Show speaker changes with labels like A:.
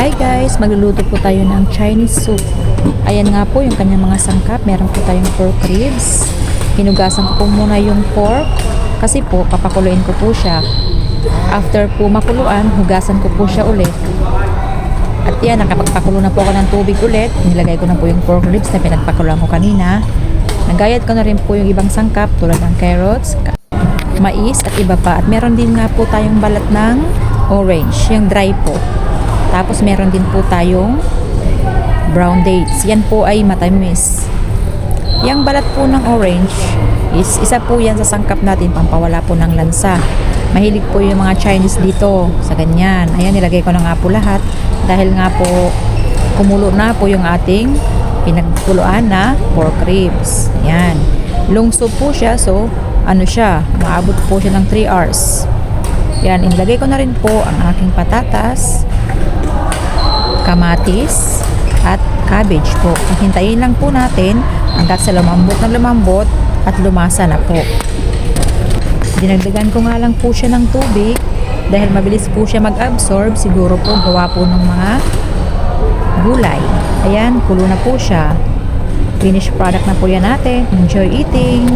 A: Hi guys, magluluto po tayo ng Chinese soup. Ayan nga po yung kanyang mga sangkap. Meron po tayong pork ribs. Hinugasan ko po muna yung pork kasi po papakuluin ko po siya. After po makuluan, hugasan ko po siya ulit. At yan, nakapagpakulo na po ako ng tubig ulit. Nilagay ko na po yung pork ribs na pinagpakuluan ko kanina. Nagayat ko na rin po yung ibang sangkap tulad ng carrots, mais at iba pa. At meron din nga po tayong balat ng orange, yung dry po. Tapos meron din po tayong brown dates. Yan po ay matamis. Yung balat po ng orange is isa po yan sa sangkap natin pampawala po ng lansa. Mahilig po yung mga Chinese dito sa ganyan. Ayan, nilagay ko na nga po lahat dahil nga po kumulo na po yung ating pinagkuluan na pork ribs. Ayan. Lungso po siya, so ano siya, maabot po siya ng 3 hours. Yan, inilagay ko na rin po ang aking patatas, kamatis, at cabbage po. Hintayin lang po natin hanggat sa lumambot at lumasa na po. Dinagdagan ko nga lang po siya ng tubig dahil mabilis po siya mag-absorb. Siguro po gawa po ng mga gulay. Ayan, kulo na po siya. Finished product na po yan natin. Enjoy eating!